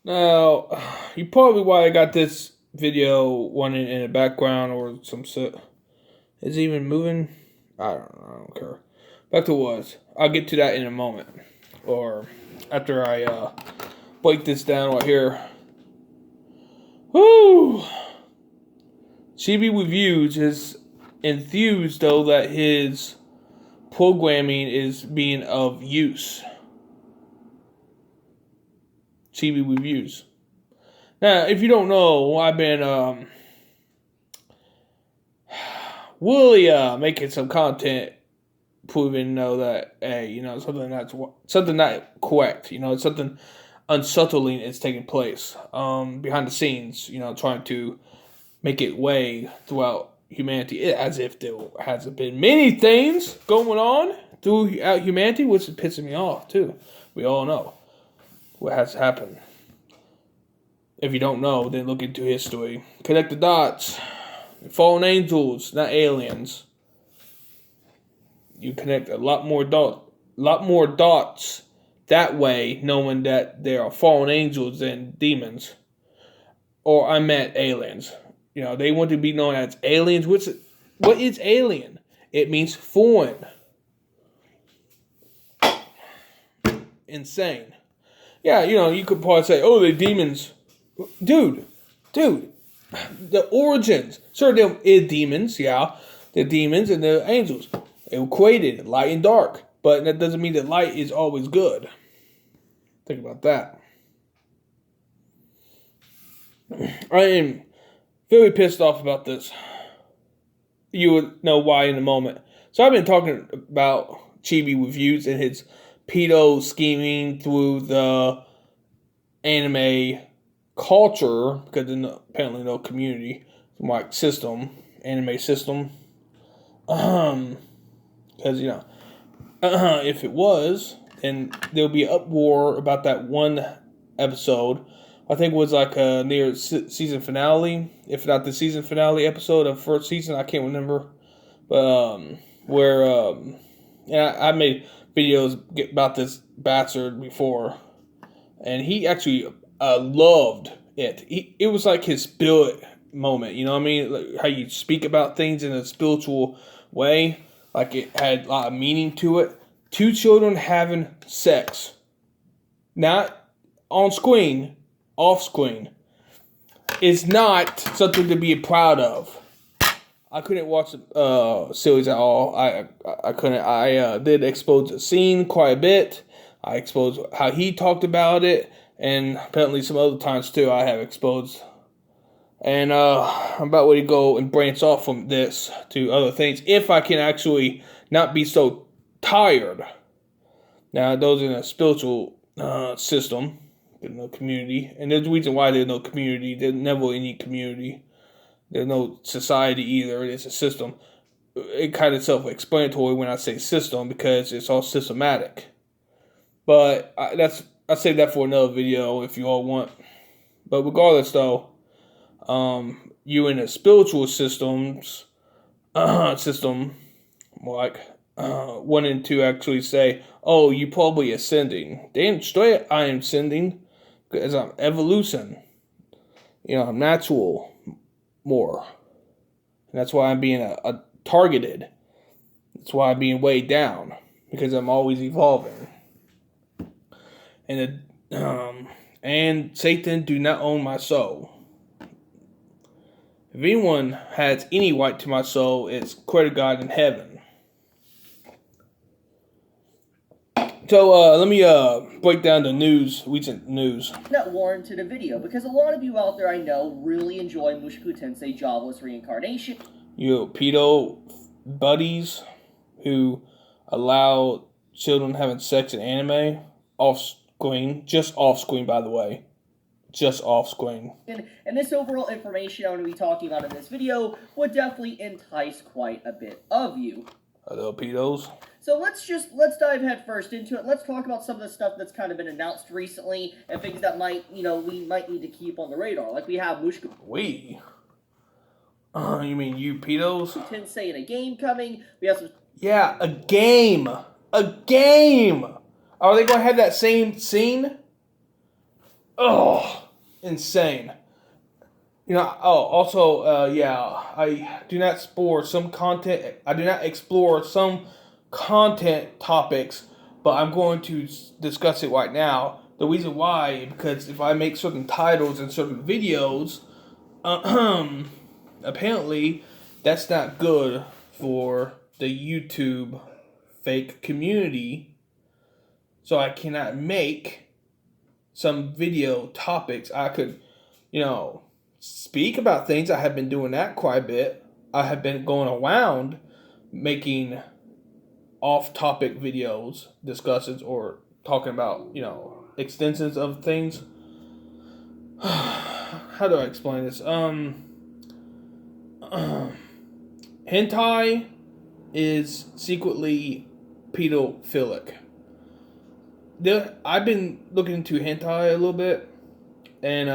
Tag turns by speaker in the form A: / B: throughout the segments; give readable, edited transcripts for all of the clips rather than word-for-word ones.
A: Now, you probably why I got this video one in the background or some shit. Is it even moving? I don't know. I don't care. Back to what. I'll get to that in a moment. Or after I break this down right here. Woo! Chibi Reviews is enthused though that his programming is being of use. Chibi Reviews. Now, if you don't know, I've been really making some content proving that hey, something not correct. Something unsettling is taking place behind the scenes. Trying to make it way throughout humanity, as if there hasn't been many things going on throughout humanity, which is pissing me off too. We all know what has happened. If you don't know, then look into history. Connect the dots. Fallen angels, not aliens. You connect a lot more dots that way, knowing that there are fallen angels than demons. Or I meant aliens. They want to be known as aliens. What is alien? It means foreign. Insane. Yeah, you could probably say, oh, they're demons. Dude, the origins. Sure, there is demons, yeah. The demons and the angels. They were created, light and dark. But that doesn't mean that light is always good. Think about that. I am very pissed off about this. You would know why in a moment. So I've been talking about Chibi Reviews and his pedo scheming through the anime culture, because there's apparently no community, like system, anime system. Because if it was, then there would be an uproar about that one episode. I think it was like a near season finale, if not the season finale episode of first season. I can't remember, but where I made videos about this bastard before, and he actually loved it. It was like his spirit moment. You know what I mean? Like how you speak about things in a spiritual way, like it had a lot of meaning to it. Two children having sex, not on screen, off screen, is not something to be proud of. I couldn't watch the series at all. I couldn't. I did expose the scene quite a bit. I exposed how he talked about it, and apparently some other times too I have exposed. And I'm about ready to go and branch off from this to other things if I can actually not be so tired. Now, those in a spiritual system, there's no community, and there's a reason why there's no community. There's never any community. There's no society either. It's a system. It kind of self-explanatory when I say system because it's all systematic. But I save that for another video if you all want. But regardless, though, you in a spiritual system, like wanting to actually say, oh, you probably ascending. Damn straight, I am ascending because I'm evolution. I'm natural more. And that's why I'm being a targeted. That's why I'm being weighed down because I'm always evolving. And Satan do not own my soul. If anyone has any right to my soul, it's credit God in heaven. So let me break down the recent news.
B: That warranted a video, because a lot of you out there I know really enjoy Mushoku Tensei Jobless Reincarnation.
A: You pedo buddies who allow children having sex in anime off screen, just off screen by the way. Just off screen.
B: And this overall information I'm going to be talking about in this video would definitely entice quite a bit of you.
A: Hello, pedos.
B: So let's dive head first into it. Let's talk about some of the stuff that's kind of been announced recently and things that we might need to keep on the radar. Like we have Mushoku.
A: You mean you pedos?
B: Tensei in a game coming. We have some.
A: Yeah, a game. A game. Are they going to have that same scene? oh, insane. You know, I do not explore some content. I do not explore some content topics, but I'm going to discuss it right now. The reason why, because if I make certain titles and certain videos, apparently that's not good for the YouTube fake community. So I cannot make some video topics. I could, speak about things. I have been doing that quite a bit. I have been going around making off-topic videos, discussions, or talking about, extensions of things. How do I explain this? Hentai is secretly pedophilic. I've been looking into hentai a little bit, and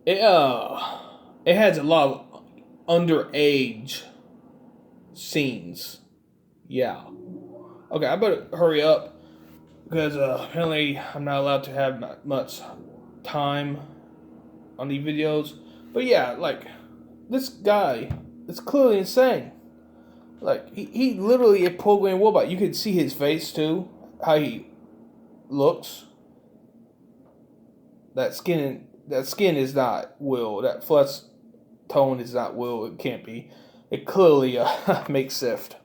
A: it has a lot of underage scenes. Yeah. Okay, I better hurry up because apparently I'm not allowed to have much time on these videos. But yeah, like this guy is clearly insane. Like he literally a programmed robot. You could see his face too, how he looks. That skin is not Will. That flesh tone is not Will. It can't be. It clearly makes Sift.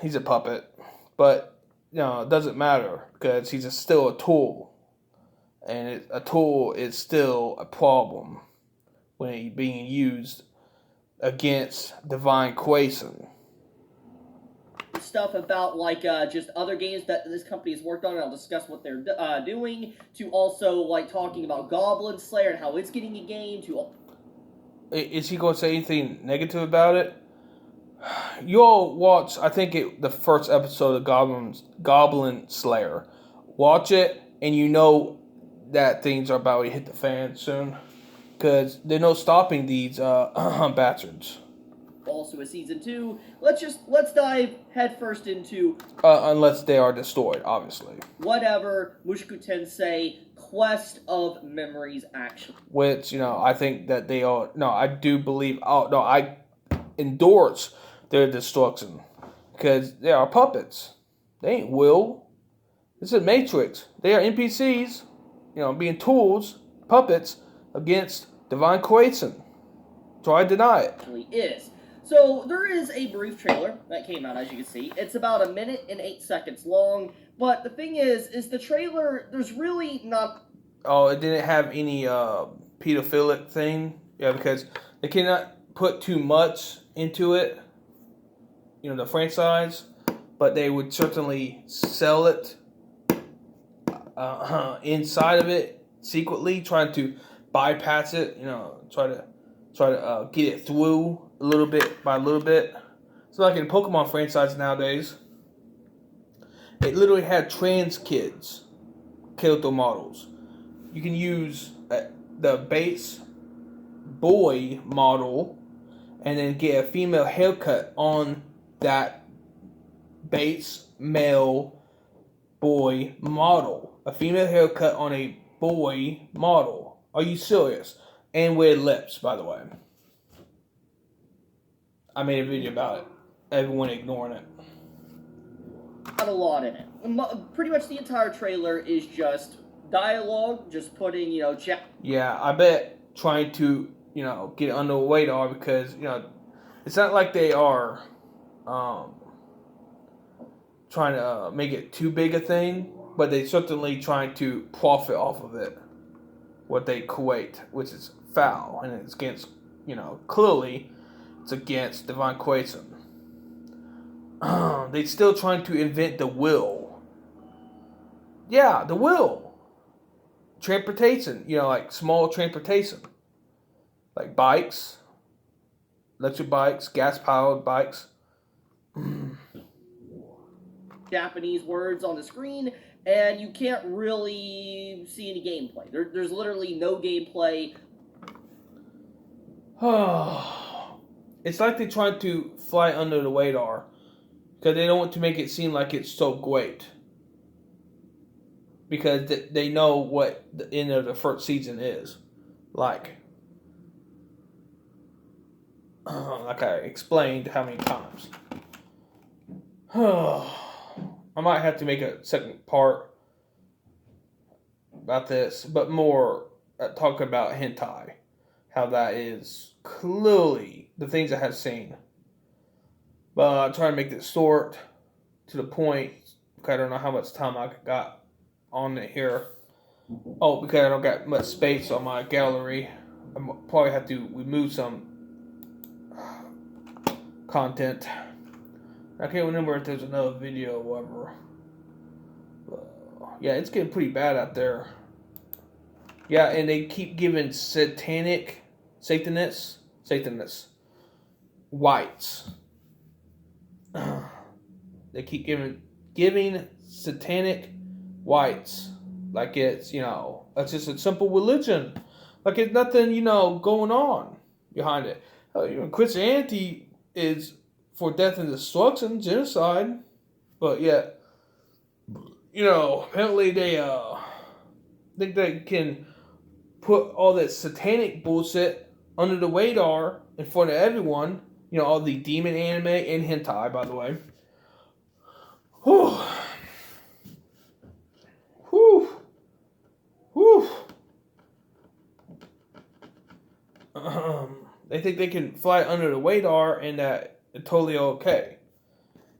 A: He's a puppet, but it doesn't matter because he's still a tool, and a tool is still a problem when he's being used against Divine Quason.
B: Stuff about like just other games that this company has worked on, and I'll discuss what they're doing. To also like talking about Goblin Slayer and how it's getting a game.
A: Is he going to say anything negative about it? You all watch, I think the first episode of Goblin Slayer. Watch it, and you know that things are about to hit the fan soon. Because there's no stopping these bastards.
B: Also, a season 2. Let's dive headfirst into.
A: Unless they are destroyed, obviously.
B: Whatever Mushoku Tensei Quest of Memories action.
A: Which I think that they are. No, I do believe. Oh no, I endorse their destruction because they are puppets. They ain't Will. This is Matrix. They are NPCs. Being tools, puppets against Divine Quason. So I deny it.
B: Actually is. So there is a brief trailer that came out, as you can see. It's about 1 minute and 8 seconds long. But the thing is the trailer, there's really not.
A: Oh, it didn't have any pedophilic thing. Yeah, because they cannot put too much into it. The franchise, but they would certainly sell it inside of it secretly, trying to bypass it. Try to get it through a little bit by little bit. So like in Pokemon franchise nowadays, it literally had trans kids, character models. You can use the base boy model and then get a female haircut on that base male boy model. A female haircut on a boy model. Are you serious? And weird lips, by the way. I made a video about it. Everyone ignoring it.
B: Not a lot in it. Pretty much the entire trailer is just dialogue, just putting,
A: Yeah, I bet trying to, get under the radar because, it's not like they are trying to make it too big a thing, but they certainly trying to profit off of it. What they create, which is foul, and it's against, clearly it's against Divine Quason. They still trying to invent the will. Yeah, the will. Transportation, like small transportation. Like bikes, electric bikes, gas-powered bikes.
B: Japanese words on the screen, and you can't really see any gameplay. There's literally no gameplay.
A: It's like they're trying to fly under the radar because they don't want to make it seem like it's so great. because they know what the end of the first season is. Like I explained how many times. I might have to make a second part about this, but more talk about hentai. How that is clearly the things I have seen. But I'm trying to make this short to the point. Because I don't know how much time I got on it here. Oh, because I don't got much space on my gallery. I probably have to remove some content. I can't remember if there's another video or whatever. Yeah, it's getting pretty bad out there. Yeah, and they keep giving Satanists, whites. They keep giving satanic whites like it's, it's just a simple religion. Like it's nothing, going on behind it. Christianity is for death and destruction, genocide. But yet, apparently they think they can put all that satanic bullshit under the radar in front of everyone. All the demon anime and hentai, by the way. Whew. Whew. Whew. They think they can fly under the radar and that it's totally okay.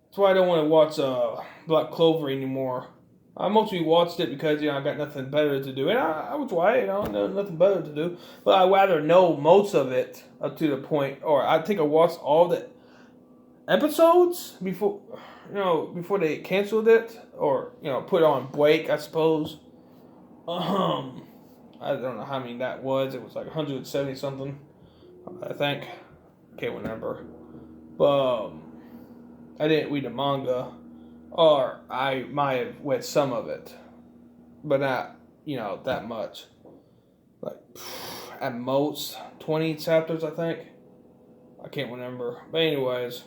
A: That's why I don't want to watch Black Clover anymore. I mostly watched it because, I got nothing better to do. And I was right, nothing better to do. But I'd rather know most of it up to the point, or I think I watched all the episodes before they canceled it, or, put it on break, I suppose. I don't know how many that was. It was like 170 something, I think. Can't remember. But I didn't read the manga. Or I might have read some of it, but not, that much. Like, at most, 20 chapters, I think. I can't remember. But anyways,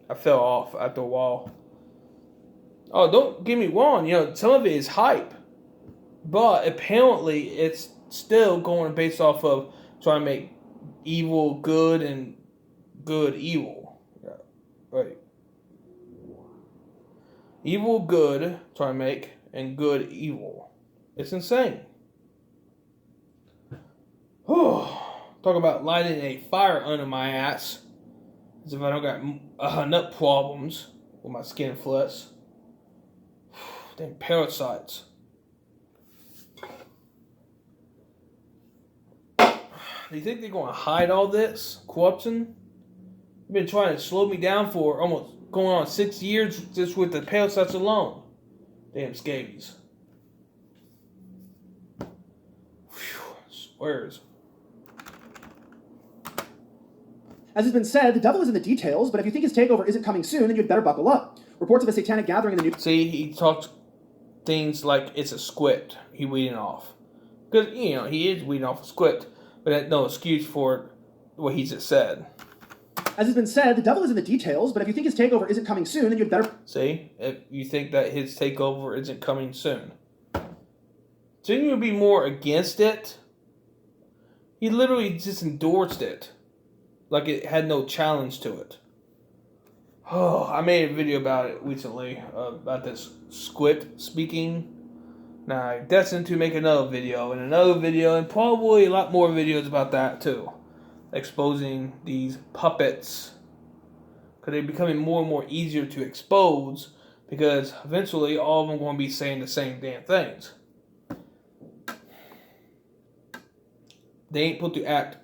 A: I fell off after a while. Oh, don't get me wrong, some of it is hype. But apparently, it's still going based off of trying to make evil good and good evil. Yeah, right. Evil good, try to make, and good evil. It's insane. Talk about lighting a fire under my ass. As if I don't got nut problems with my skin flesh. Damn parasites. Do you think they're going to hide all this corruption? They've been trying to slow me down for almost going on 6 years just with the parasites alone. Damn scabies. Swears.
C: As has been said, the devil is in the details, but if you think his takeover isn't coming soon, then you'd better buckle up. Reports of a satanic gathering in the
A: See, he talks things like it's a script he reading off. Because, he is reading off a script, but that's no excuse for what he just said.
C: As has been said, the devil is in the details, but if you think his takeover isn't coming soon, then you'd better...
A: See? If you think that his takeover isn't coming soon. Shouldn't you be more against it? He literally just endorsed it. Like it had no challenge to it. Oh, I made a video about it recently. About this squid speaking. Now, I'm destined to make another video. And probably a lot more videos about that too. Exposing these puppets, because they're becoming more and more easier to expose, because eventually all of them are going to be saying the same damn things. They ain't put to act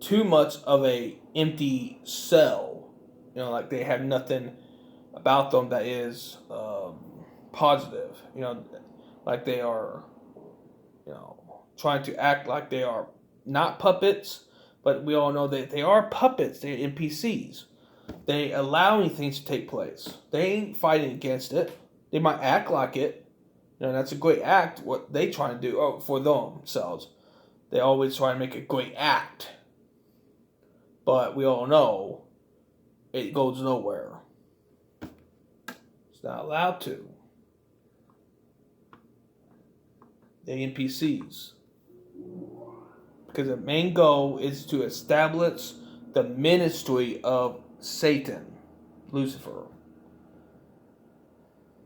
A: too much of a empty cell, like they have nothing about them that is positive, like they are, trying to act like they are not puppets. But we all know that they are puppets. They're NPCs. They allowing things to take place. They ain't fighting against it. They might act like it. That's a great act, what they try to do for themselves. They always try to make a great act. But we all know it goes nowhere. It's not allowed to. the NPCs. Because the main goal is to establish the ministry of Satan, Lucifer.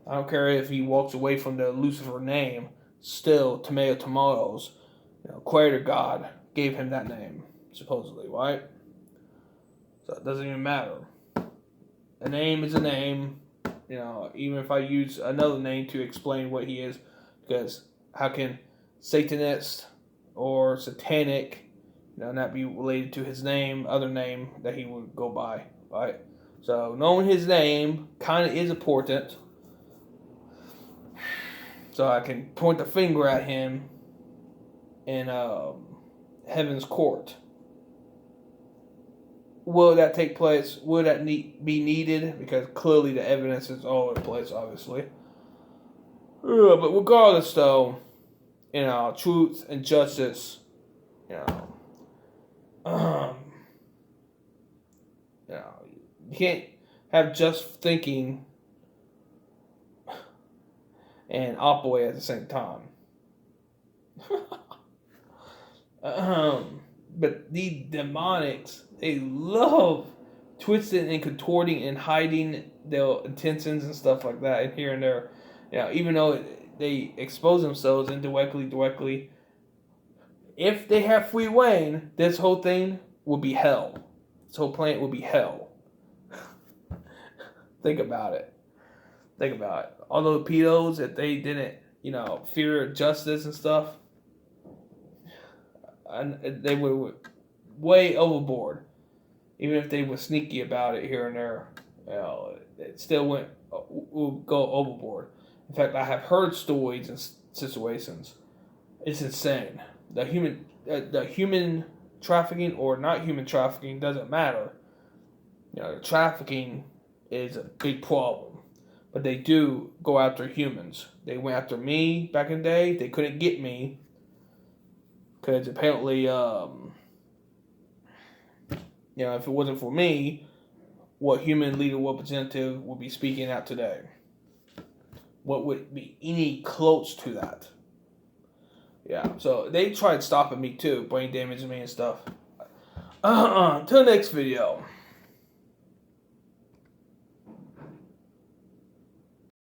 A: I don't care if he walks away from the Lucifer name, still, tomatoes, Creator God gave him that name, supposedly, right? So it doesn't even matter. A name is a name, even if I use another name to explain what he is, because how can Satanist or satanic, not be related to his name, other name that he would go by, right? So knowing his name kind of is important, so I can point the finger at him in heaven's court. Will that take place? Will that be needed? Because clearly the evidence is all over the place, obviously. But regardless, though, truth and justice, you can't have just thinking and operate at the same time. But these demonics, they love twisting and contorting and hiding their intentions and stuff like that, and here and there. Even though they expose themselves indirectly, directly. If they have free reign, this whole thing will be hell. This whole planet will be hell. Think about it. All those pedos, if they didn't, fear justice and stuff, and they were way overboard. Even if they were sneaky about it here and there, it still will go overboard. In fact, I have heard stories and situations. It's insane. The human trafficking or not human trafficking doesn't matter. The trafficking is a big problem. But they do go after humans. They went after me back in the day. They couldn't get me. Because apparently, if it wasn't for me, what human leader representative would be speaking out today? What would be any close to that? Yeah, so they tried stopping me too, brain damaging me and stuff. Until the next video.